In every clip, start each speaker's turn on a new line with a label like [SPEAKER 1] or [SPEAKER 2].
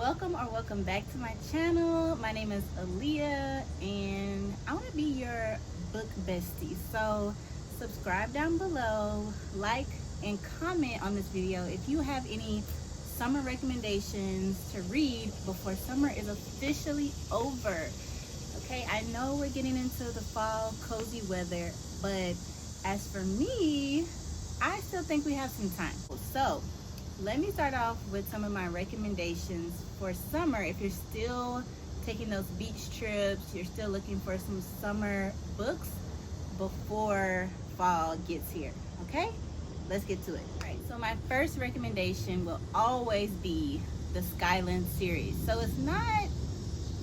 [SPEAKER 1] Welcome back to my channel. My name is Aaliyah and I want to be your book bestie. So subscribe down below, like and comment on this video if you have any summer recommendations to read before summer is officially over. Okay, I know we're getting into the fall cozy weather, but as for me, I still think we have some time. So let me start off with some of my recommendations for summer. If you're still taking those beach trips, you're still looking for some summer books before fall gets here. Okay, let's get to it. All right, so my first recommendation will always be the Skyland series. So it's not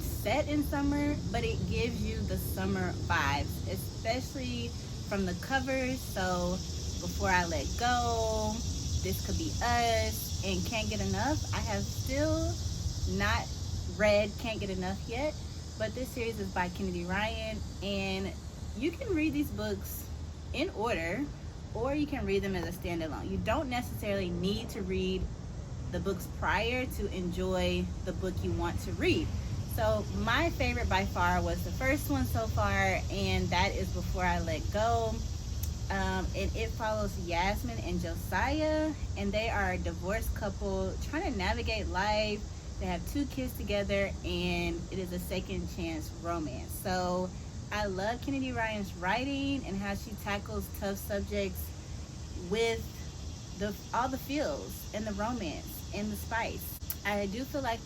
[SPEAKER 1] set in summer, but it gives you the summer vibes, especially from the covers. So Before I Let Go, This Could Be Us, and Can't Get Enough. I have still not read Can't Get Enough yet, but this series is by Kennedy Ryan, and you can read these books in order, or you can read them as a standalone. You don't necessarily need to read the books prior to enjoy the book you want to read. So my favorite by far was the first one so far, and that is Before I Let Go. And it follows Yasmin and Josiah, and they are a divorced couple trying to navigate life. They have 2 kids together, and it is a second chance romance. So I love Kennedy Ryan's writing and how she tackles tough subjects with all the feels and the romance and the spice. I do feel like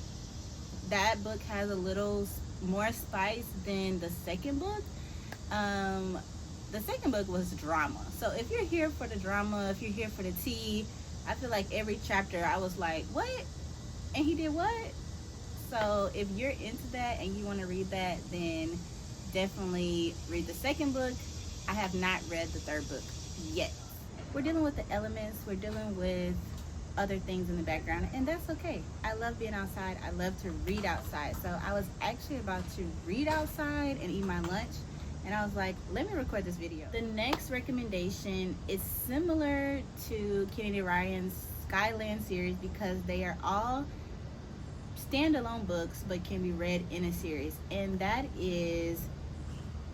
[SPEAKER 1] that book has a little more spice than the second book. The second book was drama. So if you're here for the drama, if you're here for the tea, I feel like every chapter I was like, what? And he did what? So if you're into that and you want to read that, then definitely read the second book. I have not read the third book yet. We're dealing with the elements. We're dealing with other things in the background, and that's okay. I love being outside. I love to read outside. So I was actually about to read outside and eat my lunch, and I was like, let me record this video. The next recommendation is similar to Kennedy Ryan's Skyland series because they are all standalone books but can be read in a series, and that is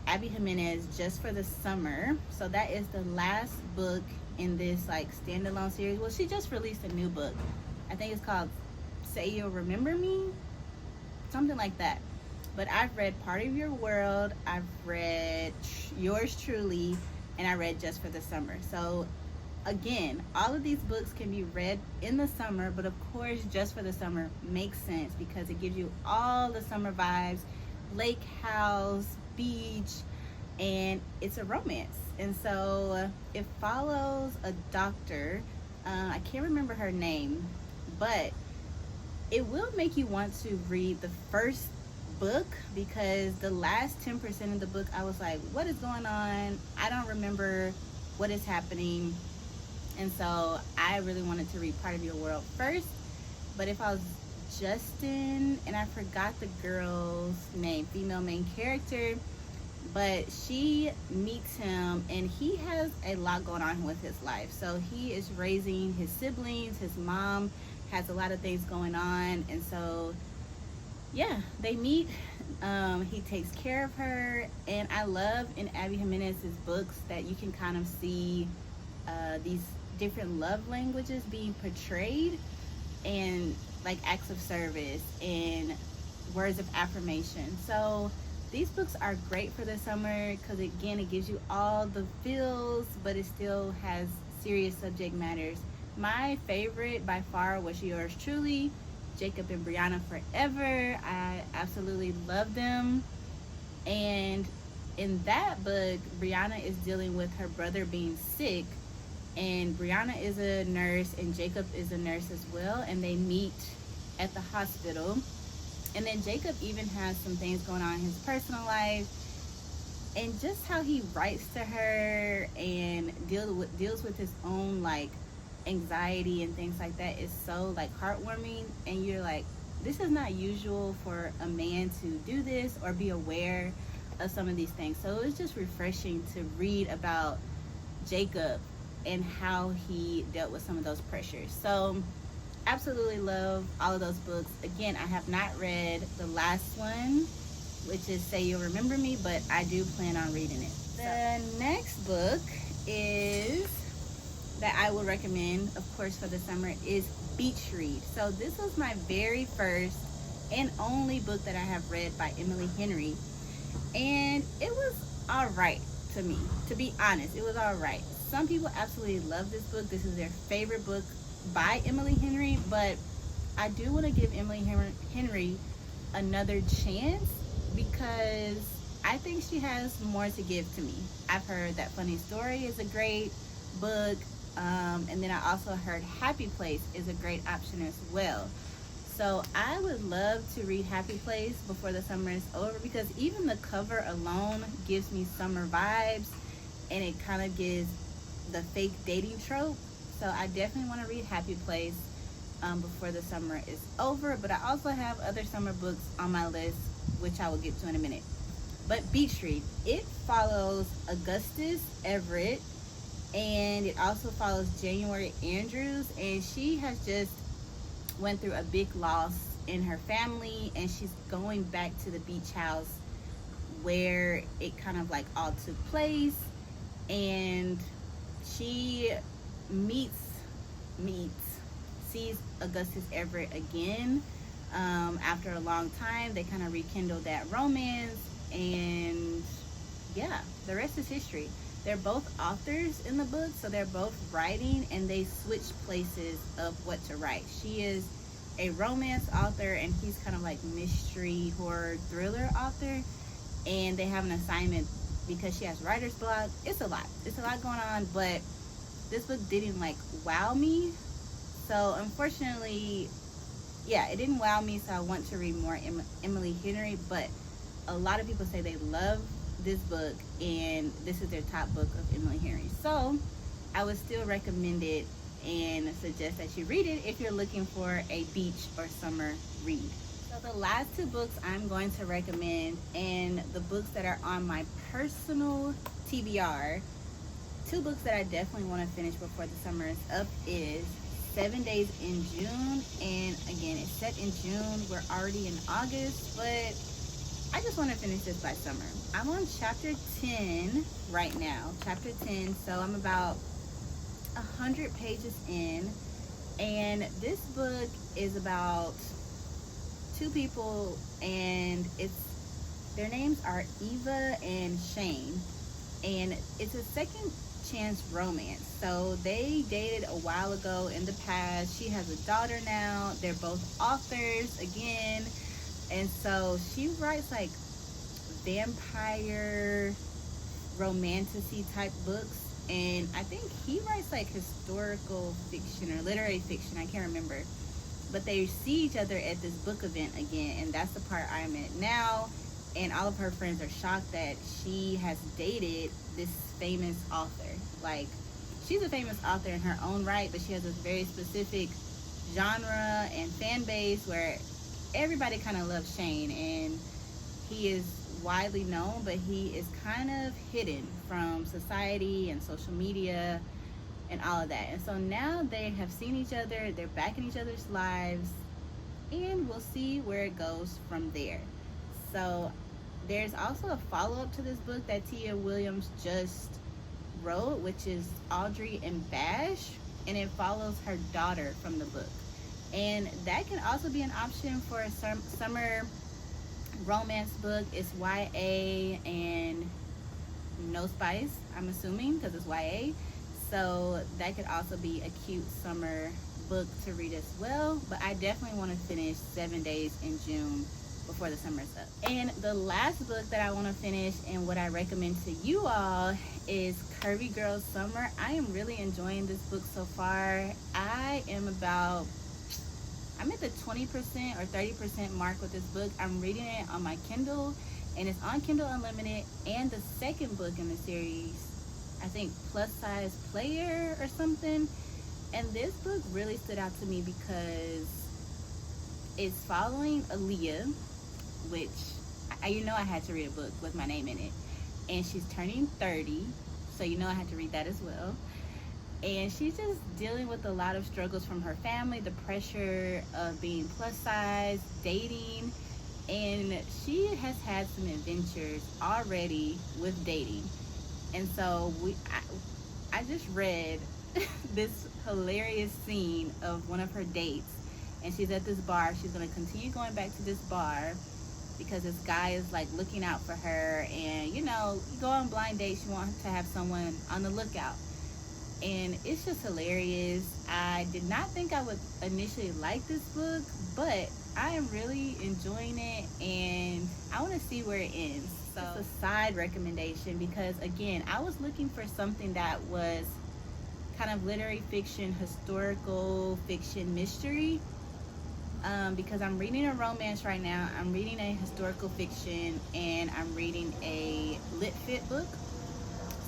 [SPEAKER 1] Abby Jimenez, Just for the Summer. So that is the last book in this like standalone series. Well, she just released a new book. I think it's called Say You'll Remember Me, something like that. But I've read Part of Your World, I've read Yours Truly, and I read Just for the Summer. So again, all of these books can be read in the summer, but of course Just for the Summer makes sense because it gives you all the summer vibes, lake house, beach, and it's a romance. And so it follows a doctor, I can't remember her name, but it will make you want to read the first book because the last 10% of the book I was like, what is going on? I don't remember what is happening. And so I really wanted to read Part of Your World first. But if I was Justin, and I forgot the girl's name, female main character, but she meets him and he has a lot going on with his life. So he is raising his siblings, his mom has a lot of things going on, and so yeah, they meet. He takes care of her, and I love in Abby Jimenez's books that you can kind of see these different love languages being portrayed, and like acts of service and words of affirmation. So these books are great for the summer because again, it gives you all the feels, but it still has serious subject matters. My favorite by far was Yours Truly, Jacob and Brianna Forever. I absolutely love them. And in that book, Brianna is dealing with her brother being sick, and Brianna is a nurse and Jacob is a nurse as well, and they meet at the hospital. And then Jacob even has some things going on in his personal life, and just how he writes to her and deals with his own like anxiety and things like that is so like heartwarming. And you're like, this is not usual for a man to do this or be aware of some of these things. So it's just refreshing to read about Jacob and how he dealt with some of those pressures. So absolutely love all of those books. Again, I have not read the last one, which is Say You'll Remember Me, but I do plan on reading it. The next book is that I would recommend, of course, for the summer is Beach Read. So this was my very first and only book that I have read by Emily Henry, and it was all right to me. To be honest, it was all right. Some people absolutely love this book. This is their favorite book by Emily Henry, but I do want to give Emily Henry another chance because I think she has more to give to me. I've heard that Funny Story is a great book, and then I also heard Happy Place is a great option as well. So I would love to read Happy Place before the summer is over, because even the cover alone gives me summer vibes, and it kind of gives the fake dating trope. So I definitely want to read Happy Place before the summer is over. But I also have other summer books on my list, which I will get to in a minute. But Beach Read, it follows Augustus Everett, and it also follows January Andrews, and she has just went through a big loss in her family, and she's going back to the beach house where it kind of like all took place, and she sees Augustus Everett again after a long time. They kind of rekindle that romance, and yeah, the rest is history. They're both authors in the book, so they're both writing, and they switch places of what to write. She is a romance author, and he's kind of like mystery, horror, thriller author, and they have an assignment because she has writer's block. It's a lot going on, but this book didn't like wow me, so unfortunately, yeah, it didn't wow me. So I want to read more Emily Henry, but a lot of people say they love this book, and this is their top book of Emily Henry. So I would still recommend it and suggest that you read it if you're looking for a beach or summer read. So the last two books I'm going to recommend, and the books that are on my personal TBR, two books that I definitely want to finish before the summer is up, is 7 Days in June. And again, it's set in June. We're already in August, but I just want to finish this by summer. I'm on chapter 10 right now, chapter 10. So I'm about 100 pages in, and this book is about two people, and their names are Eva and Shane, and it's a second chance romance. So they dated a while ago in the past. She has a daughter now. They're both authors again. And so she writes like vampire romantasy type books, and I think he writes like historical fiction or literary fiction, I can't remember. But they see each other at this book event again, and that's the part I'm at now. And all of her friends are shocked that she has dated this famous author. Like, she's a famous author in her own right, but she has this very specific genre and fan base where everybody kind of loves Shane, and he is widely known, but he is kind of hidden from society and social media and all of that. And so now they have seen each other, they're back in each other's lives, and we'll see where it goes from there. So there's also a follow-up to this book that Tia Williams just wrote, which is Audrey and Bash, and it follows her daughter from the book. And that can also be an option for a summer romance book. It's YA and no spice, I'm assuming, because it's YA. So that could also be a cute summer book to read as well. But I definitely want to finish 7 Days in June before the summer's up. And the last book that I want to finish and what I recommend to you all is Curvy Girl Summer. I am really enjoying this book so far. I'm at the 20% or 30% mark with this book. I'm reading it on my Kindle, and it's on Kindle Unlimited, and the second book in the series, I think Plus Size Player or something. And this book really stood out to me because it's following Aaliyah, which I had to read a book with my name in it, and she's turning 30, so I had to read that as well. And she's just dealing with a lot of struggles from her family, the pressure of being plus size, dating, and she has had some adventures already with dating. And so I just read this hilarious scene of one of her dates, and she's at this bar. She's going to continue going back to this bar because this guy is like looking out for her, and you know, you go on blind dates, you want to have someone on the lookout. And it's just hilarious. I did not think I would initially like this book, but I am really enjoying it, and I want to see where it ends. So it's a side recommendation because, again, I was looking for something that was kind of literary fiction, historical fiction, mystery. Because I'm reading a romance right now, I'm reading a historical fiction, and I'm reading a lit fit book.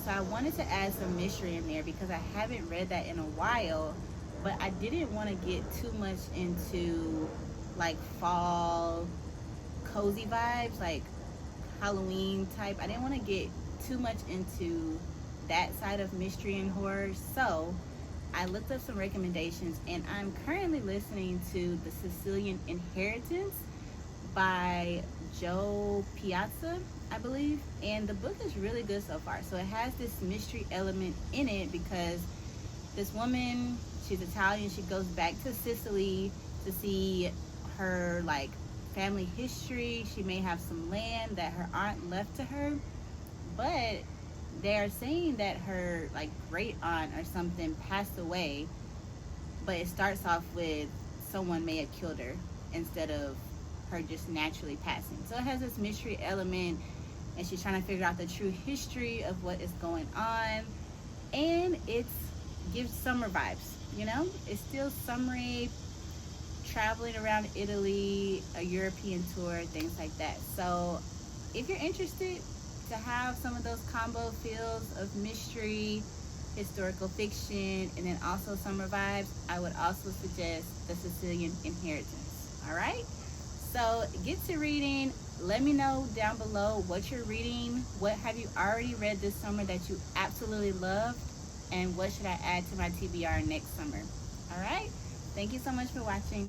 [SPEAKER 1] So I wanted to add some mystery in there because I haven't read that in a while, but I didn't want to get too much into like fall cozy vibes, like Halloween type. I didn't want to get too much into that side of mystery and horror. So I looked up some recommendations, and I'm currently listening to The Sicilian Inheritance by Joe Piazza, I believe. And the book is really good so far. So it has this mystery element in it because this woman, she's Italian, she goes back to Sicily to see her like family history. She may have some land that her aunt left to her, but they are saying that her like great aunt or something passed away, but it starts off with someone may have killed her instead of her just naturally passing. So it has this mystery element, and she's trying to figure out the true history of what is going on. And it gives summer vibes, you know? It's still summery, traveling around Italy, a European tour, things like that. So if you're interested to have some of those combo feels of mystery, historical fiction, and then also summer vibes, I would also suggest The Sicilian Inheritance. All right? So get to reading. Let me know down below what you're reading. What have you already read this summer that you absolutely loved? And what should I add to my TBR next summer? All right? Thank you so much for watching.